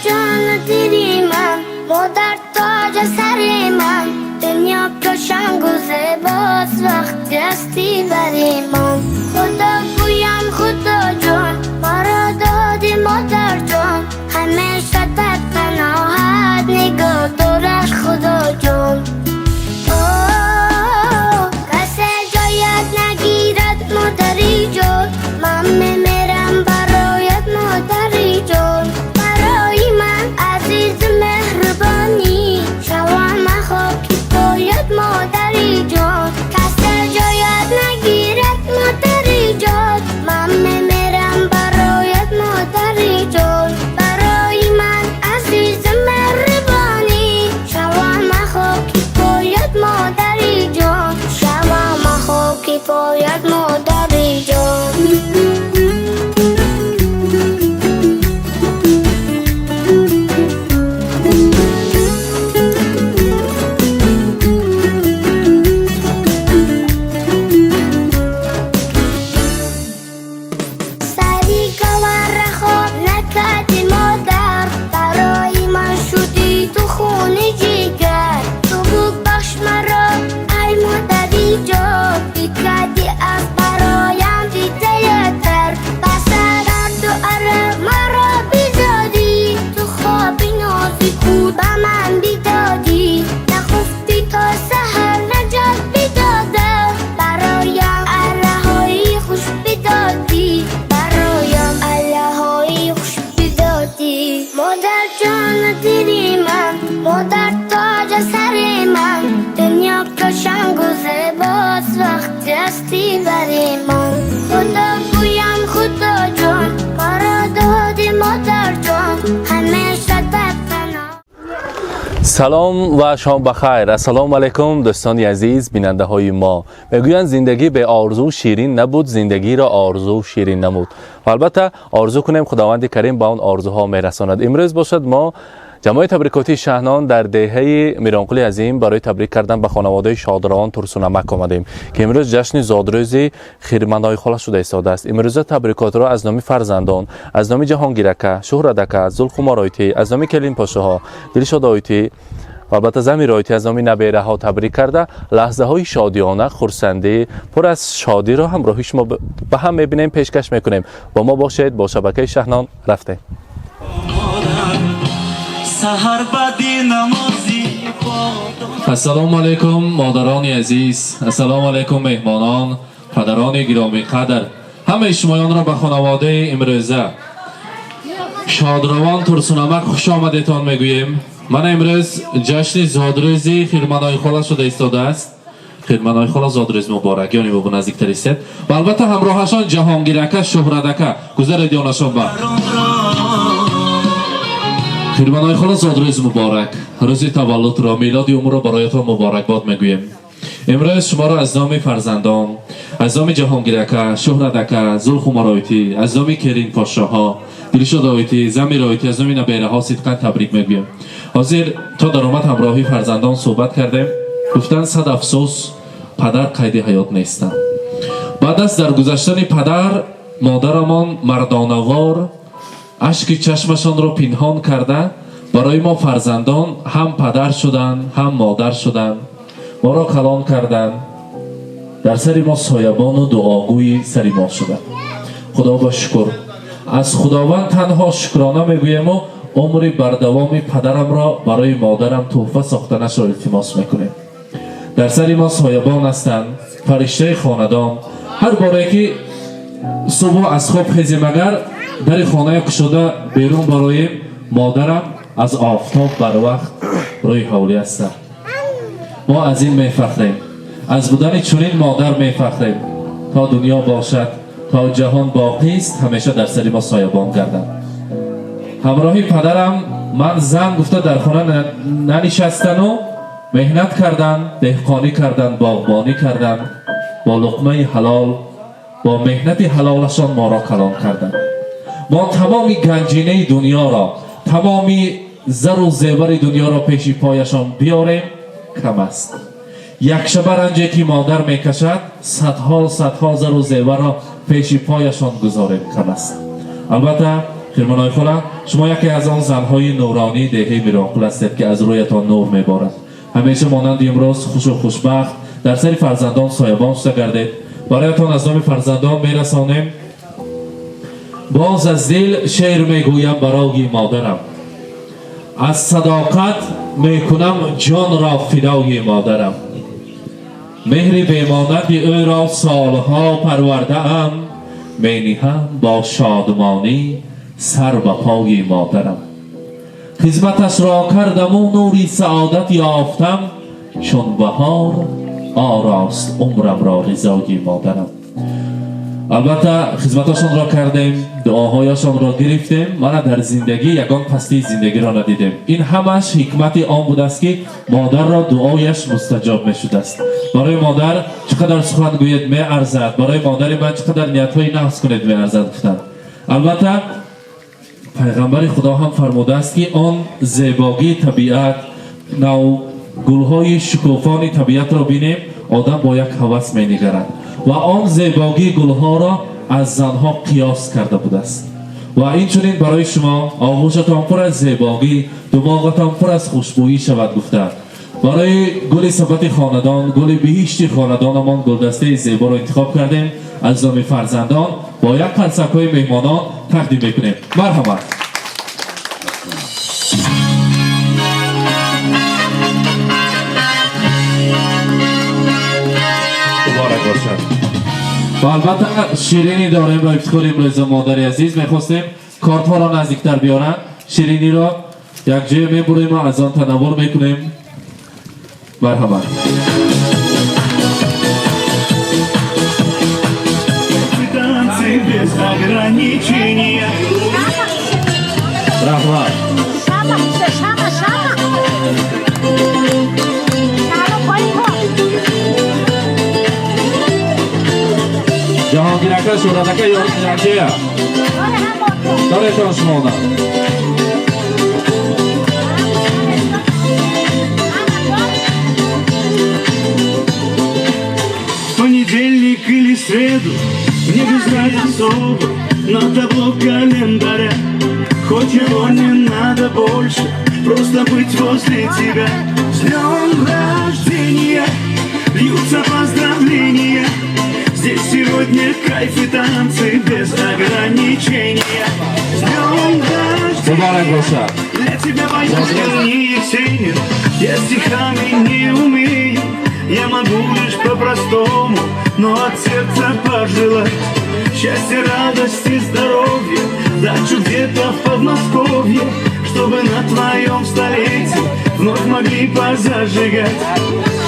جان و دلی من، مادر تاج سر من، دنیا روشن گوزه باز وقتی هستی بری من. خدا گویم خدا جان، ما را دادی مادر جان، همیشه در پناهت نگاه دارش خدا جان. کسی جایت نگیرد مادری جان، من میمیرم برایت مادری جان. برای من عزیز مهربانی، شوم خاکی پایت مادری جان. کسی جایت نگیرد مادری جان، من میمیرم برایت مادری جان. برای من عزیز مهربانی، شوم خاکی پایت مادری جان. شوم خاکی پایت مادری جان. مادر جان دلی من، مادر تاج سر من، دنیا روشن گوزه باز وقتی هستی بری من. خدا گویم خدا جان، ما را دادی مادر جان، همیشه در پناه. سلام و شام بخیر. السلام علیکم دوستان عزیز بیننده های ما. میگویند زندگی به آرزو شیرین نبود، زندگی را آرزو شیرین نمود. و البته آرزو کنیم خداوند کریم با اون آرزوها میرساند. امروز باشد ما جماعت تبریکاتی شهنان در دهه میرانقلی عظیم برای تبریک کردن به خانواده شادروان ترسونمک آمدیم که امروز جشن زادروز خیرمندای خاله شده ایستاده است. امروز تبریکات را از نام فرزندان، از نام جهانگیر اکا، شهرت اکا، زلخمار آیتی، از نام کلیم پاشاها، دلشاد آیتی و البته زمیر آیتی از نام نبیره ها تبریک کرده لحظه های شادیانه، خرسندی پر از شادی را همراهی شما به هم میبینیم، پیشکش میکنیم. با ما باشید، با شبکه شهنان رفتیم. السلام علیکم مادران عزیز، السلام علیکم مهمانان، پدران گرامی قدر، همه شمایان را به خانواده امروزه شادروان ترسونمک خوش آمدیتان میگوییم. من امروز جشن زادروزی خیرمندای خاله شده ایستاده است. خیرمندای خاله زادروز مبارک، یعنی بابا نزدیکتر ایستید و البته همراهشان جهانگیر اکا، شهرت اکا، گذر دیانشان با خیرمندای خاله زادروز مبارک، روز تولد را، میلاد عمر را برایتان مبارکباد میگوییم. امروز شما را از نام فرزندان، از نام جهانگیر اکا، شهرت اکا، زلخمار آیتی، از نام کریم پاشاها، دلشاد آیتی، زمیر آیتی، از نام نبیره ها صدقاً تبریک میگویم. حاضر تا در آمد همراهی فرزندان صحبت کردیم. گفتن صد افسوس پدر قید حیات نیستند. بعد از درگذشتن پدر، مادرمان مردانوار اشک چشمشان را پنهان کرده برای ما فرزندان هم پدر شدند هم مادر شدند، ما را کلان کردند، در سر ما سایبان و دعاگوی سر ما شدند. خدا با شکر، از خداوند تنها شکرانه میگویم و عمر بردوام پدرم را برای مادرم تحفه ساختنش را التماس میکنیم. در سر ما سایبان هستند، فرشته خاندان. هر باره که صبح از خواب خیزیم اگر در خانه کشوده بیرون برای مادرم از آفتاب بر وقت روی حولی هستند. ما از این میفخریم، از بودن چنین مادر میفخریم. تا دنیا باشد، تا جهان باقی است، همیشه در سر ما سایبان گردند. همراهی پدرم من زن گفته در خانه ننشستن و مهنت کردن، دهقانی کردن، باغبانی کردن، با لقمه حلال، با مهنت حلالشان ما را کلان کردن. ما تمامی گنجینه دنیا را، تمامی زر و زیور دنیا را پیش پایشان بیاریم کم است. یک شب رنجی که مادر میکشد، صدها زر و زیور را پیش پایشان گذاریم کم است. البته خیرمانای خولا، شما یکی از آن زنهای نورانی دهه میرانقل هستید که از رویتان نور میبارد. همیشه مانند امروز خوش و خوشبخت در سر فرزندان سایبان شده گردید. برایتان از نام فرزندان میرسانیم. باز از دل شعر میگویم برای مادرم، از صداقت میکنم جان را فدای مادرم. مهر بیمانت او را سالها پرورده ام، مینهم با شادمانی سر به پای مادرم. خدمتش را کردم و نوری سعادت یافتم، چون بهار آراست عمرم را رضای مادرم. البته خدمتشان را کردیم، دعاهایشان را گرفتیم، من در زندگی یگان پستی زندگی را ندیدیم. این همش حکمت آن بود است که مادر را دعایش مستجاب می شده است. برای مادر چقدر سخن گوید می ارزد، برای مادر من چقدر نیت‌های نحس کنید می ارزد گفتن. البته پیغمبر خدا هم فرموده است که آن زیبایی طبیعت، نو گلهای شکوفان طبیعت را بینیم، آدم با یک هوس می نگرد و آن زیبایی گلها را از زنها قیاس کرده بوده است. و این چنین برای شما آغوشتان پر از زیبایی، دماغتان پر از خوشبویی شود گفته. برای گل ثبت خاندان، گل بهشت خاندانمان گلدسته زیبا را انتخاب کردیم. از نام فرزندان با یک قرصک‌های میهمانان تقدیم میکنیم. مرحبا. مبارک باشد. و البته شیرینی داریم با افتخار امروز مادر عزیز. میخواستیم کارت ها را نزدیکتر بیارن. شیرینی را یک جای میبریم و از آن تناول میکنیم. مرحبا. Без ограничения. Браво. Шама, шама, шама. Шама, пойко. Jahongir aka, Sho'rat aka yordamchiya. Darayton Shimona. Понедельник или среду, мне без разницы оба, на табло календаря. Хоть его не надо больше, просто быть возле тебя. С днем рождения льются поздравления. Здесь сегодня кайф и танцы без ограничения. С днем Мубарак рождения бошад. для тебя воздух не есенен. Я стихами не умею, я могу лишь по-простому, но от сердца пожелать счастья, радости, здоровья, дачу где-то в Подмосковье, чтобы на твоем столетии вновь могли позажигать,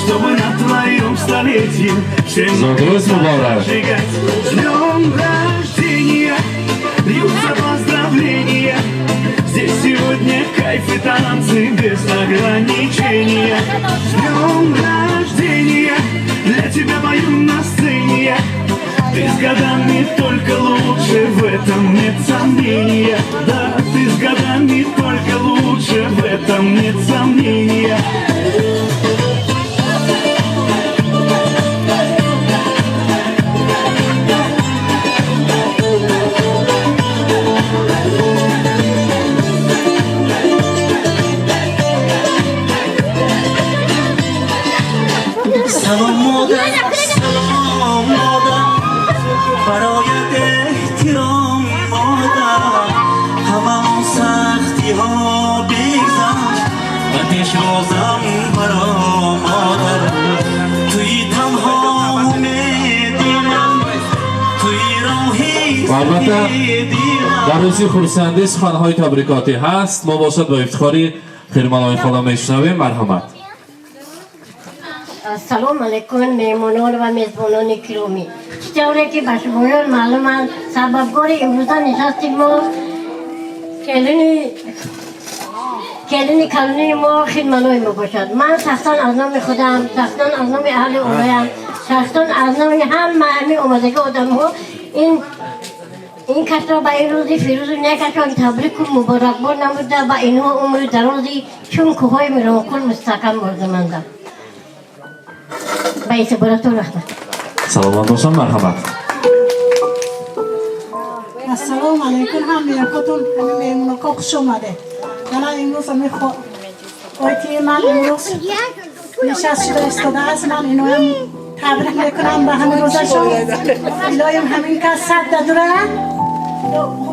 чтобы на твоем столетии всем зажигать. С днем рождения льются поздравления. Здесь сегодня кайф и танцы без ограничения. С днем рождения для тебя пою на сцене я. Ты с годами только лучше, в этом нет сомнения. Да, ты с годами только лучше, в этом нет сомнения. سلام مادر سلام مادر برایت احترام مادر همه اون سختی ها بگذر و دشوازم برا مادر توی تنها میدیرم توی راهی و البته در روزی خورسندی سخنهای تبریکاتی هست. ما باشد با افتخاری خیرمانای خدا میشنویم. مرحمت. سلام علیکم میمونان و میزبانان گرامی. چطوره که به شما معلومه سببکار امروزه نشستیم ما کلین کلونی ما خدمانای ما باشد. من شخصا از نام خودم، شخصا از نام اهل اولایم، شخصا از نام همه اومدگی آدم ها این کس را به این روزی فیروز نکشان تبریک و مبارکباد نموده به اینها عمر درازی چون کوههای میرانکل مستحکم بازمانده. به عبارت رحمت. سلامت باشم. مرحمت. السلام علیکم همه خودتون همه میمون که خوش اومده من امروز همه خواهیتی من امروز نشست شده استاده است من اینو هم تبریک میکنم به همه روزشون الهیم همین که صد دورن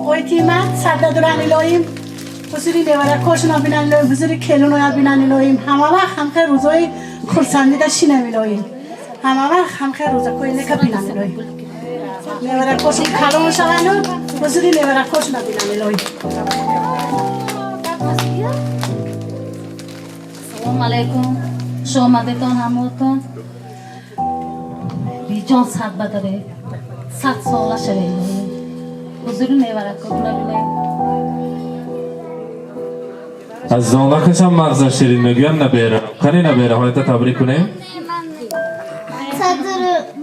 خواهیتی من صد دورن الهیم حضوری لیوره کشنا بینن الهیم حضوری کلونو بینن الهیم همه وقت هم خیر روزای خورسندی داشتینم الهیم همه وقت هم خیر روزا کوینه که بینن الهیم لیوره کشن کلون شوند حضوری لیوره کشنا بینن الهیم سلام علیکم شامدتان هموتان بیجان صد بداره 100 ساله شده حضور نیورک کنه از دانلکش هم مغزه شیرین میگویم نبیره کنی نبیره حالت تبریک کنیم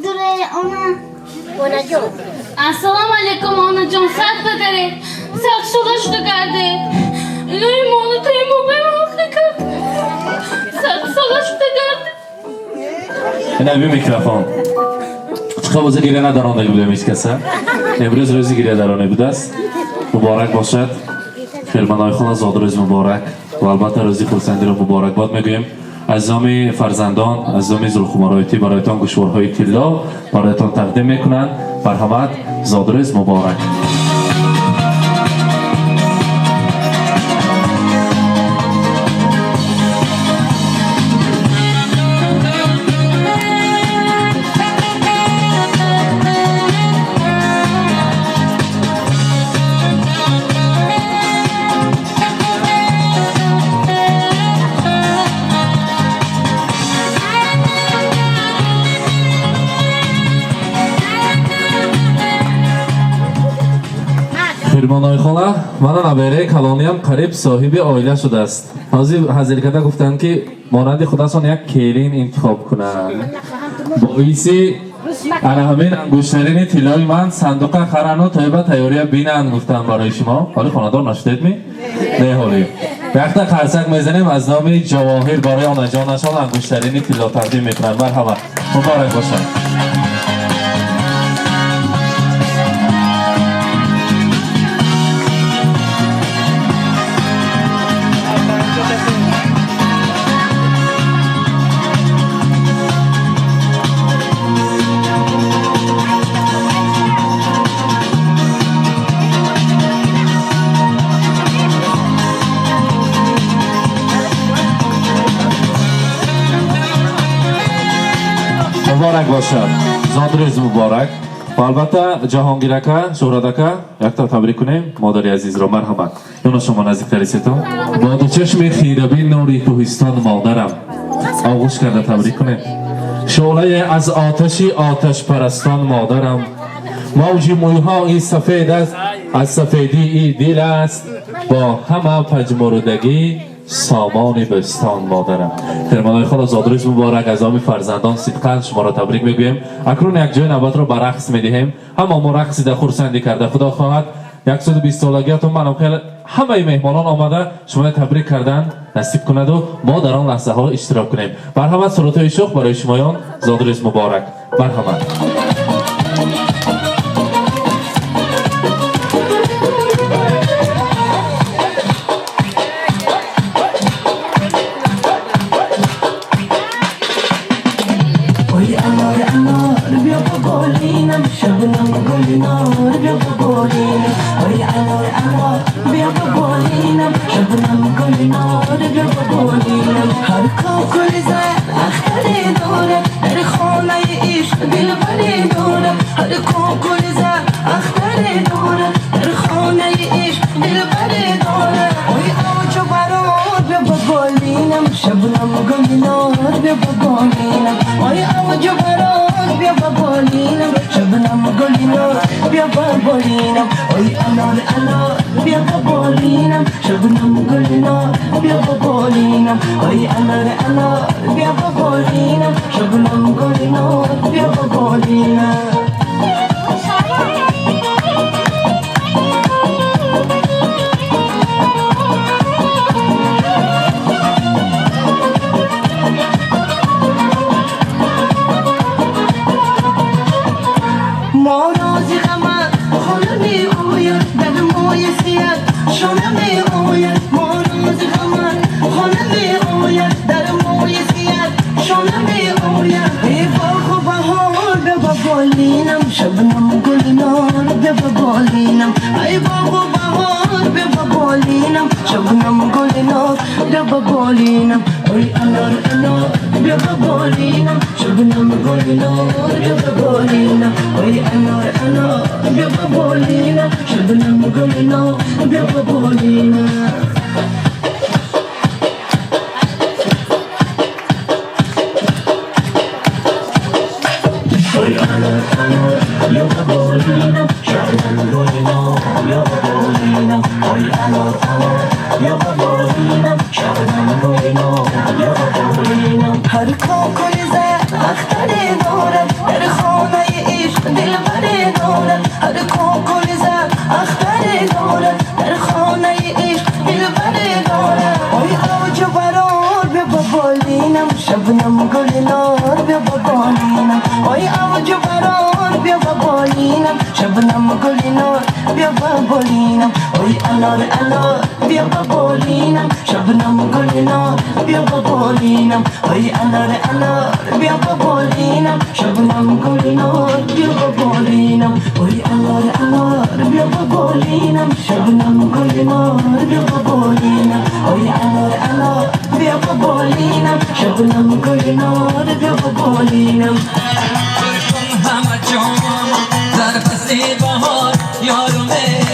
دوره اونا جون السلام علیکم آنا جان صد بداره 100 ساله شده کرده الهی مانو توی موبایل حقی کرد 100 ساله شده کرده این اوی میکروفون چقدر بازه گیره ندارانده بودم ایش کسا امروز روزی گیره دارانه بود است مبارک باشد خیلمنهای خون از روز مبارک و البته روزی خورسندی رو مبارک باد میگویم عزیزان فرزندان عزیزان زلخمارایتی برایتان گوشوارهای طلا برایتان تقدیم میکنند مرحمت زادروز مبارک خیرمانای خاله من نبیره کلانیم قریب صاحب آیله شده است حاضر کرده گفتند که مانند خودشان یک کیلین انتخاب کنند باعثی انا همین انگشترین طلای من صندوق خرانو طیبه تیاری بینند گفتن برای شما حالی خاندار نشدید می؟ نه حالی وقتا خرسک میزنیم از نام جواهر برای آن جانشان انگشترین طلا تقدیم میکنند مرحبا مبارک باشند مبارک باشد زادروز مبارک و البته جهانگیرکه شهردکه یک تا تبریک کنیم مادری عزیز را مرحمت یونا شما نزدیکتر ایستون با دو چشم خیربین نوری کوهستان مادرم آغوش کرده تبریک کنیم شعله از آتشی آتش پرستان مادرم موج مویها این سفید است از سفیدی این دل است با همه پژمردگی سامان بستان مادرم خیرمانای خدا زادروز مبارک از آمی فرزندان صدقا شما را تبریک میگویم اکنون یک جای نوبت را به رقص میدهیم همه ما رقصیده خورسندی کرده خدا خواهد 120 سالگیتون منم خیلی همه مهمانان آمده شما تبریک کردن نصیب کند و ما در آن لحظه ها اشتراک کنیم مرحمت سرودهای شوق برای شمایان زادروز مبارک مرحمت ما راضی غمت خانمی او آید در موی سیاد شانه می آید ماراز غمت خانه می آید در موی سیاد شانه می آید ای باغ و بهار بیا بالینم شبنم گلنار بیا بالینم ای باغ و بهار بیا بالینم شبنم گلنار بیا بالینم ای انار انار بیا بالینم شبنم گلنار بیا بالینم ای انار انار بیا بالینم شبنم گلنار بیا بالینم هر کوکوی زد اختری دارد در خانه عشق دلبری دارد هر کوکوی زد اختری دارد در خانه عشق دلبری دارد آی آج برار بیا بالینم شبنم گلنار بیا بالینم آی آج برار بیا بالینم شبنم گلنار بیا بالینم آی انار انار بیا بالینم شبنم گلنار بیا بالینم آی انار انار بیا بالینم شبنم گلنار بیا بالینم آی انار انار بیا بالینم شبنم گلنار بیا بالینم آی انار انار بیا بالینم شبنم گلنار بیا بالینم همه جام در پس بهار یارمه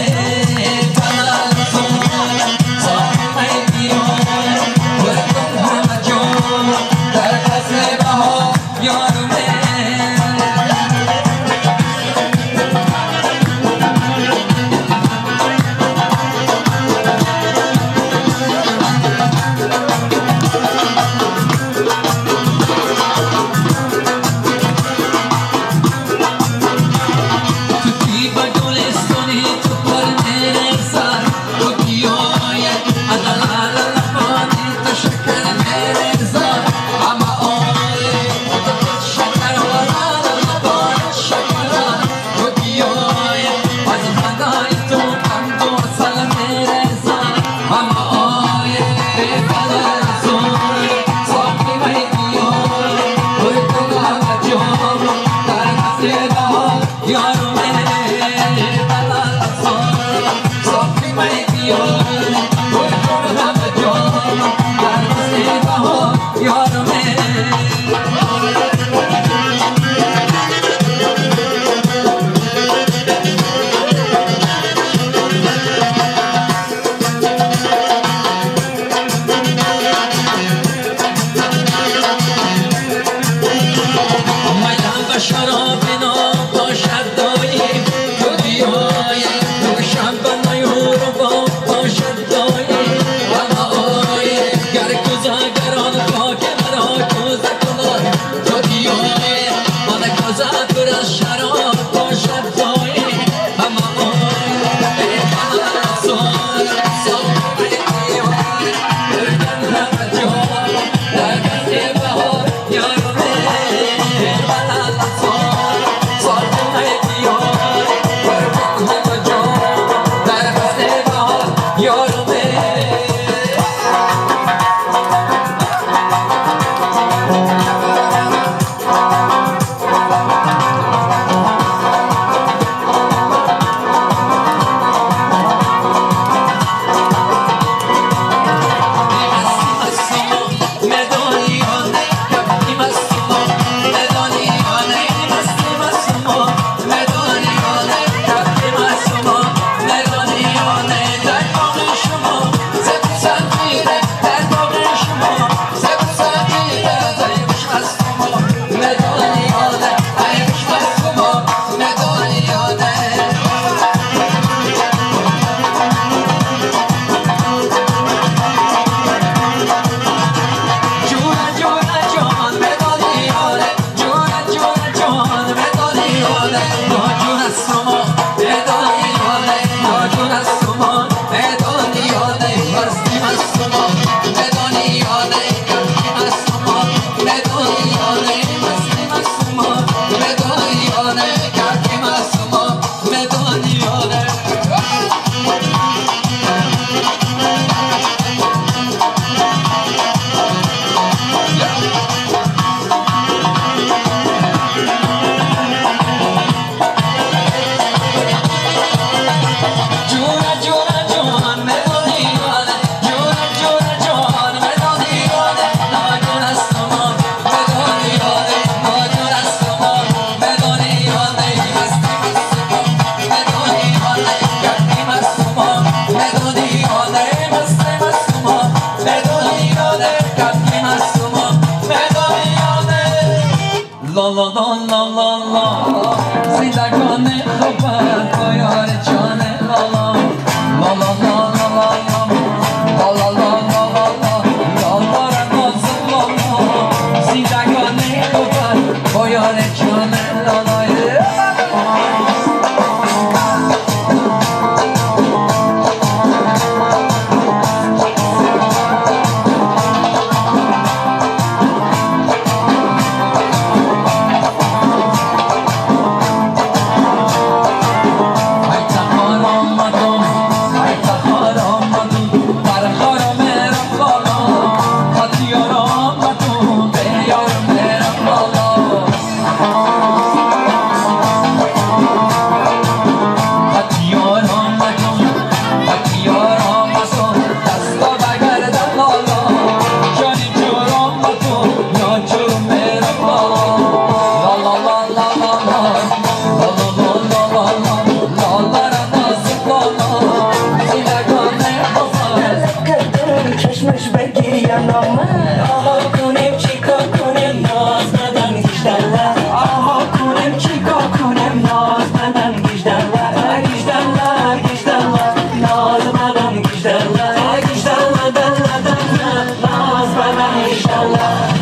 چشمش بگیر نامه آها کنیم چیکار کنیم ناز ندن گیشتنله آها کنیم چیکار کنیم ناز ندن گیشتنله گیشتنله گیشتنله ناز ندن گیشتنله گیشتنله دنله دنله ناز ندن گیشتنله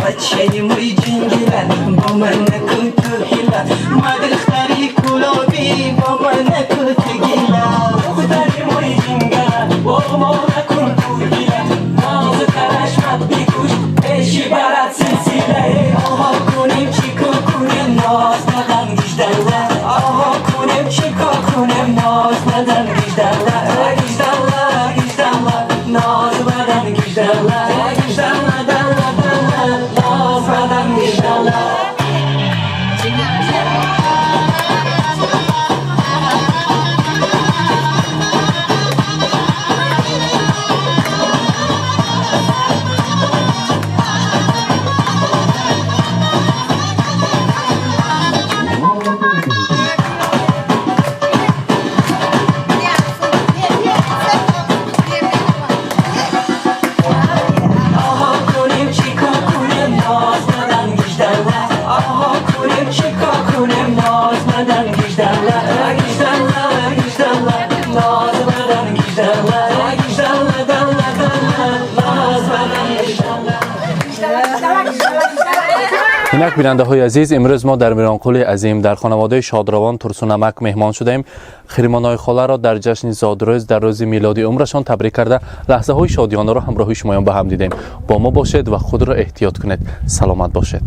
بچه موی جنگیلن با من نکن تو هیلن مدرختری کلابی با من نکن تو گیلن دختری موی جنگیلن با ما نکن تو هیلن ناز ترشمت بیگوش پیشی برد سلسله آها کنیم چیکار کنیم ناز ندن گیشتنله آها کنیم چیکار کنیم ناز ندن گیشتنله گیشتنله گیشتنله ناز بدن گیشتنله گیشتنله دنله دنله ناز بدن گیشتنله اینک بیننده های عزیز، امروز ما در میرانقول عظیم در خانواده شادروان ترسونمک مهمان شدیم. خیرمانای خاله را در جشن زادروز در روز میلادی عمرشان تبریک کرده لحظه های شادیانه را همراه شمایان به هم دیدیم. با ما باشید و خود را احتیاط کنید. سلامت باشید.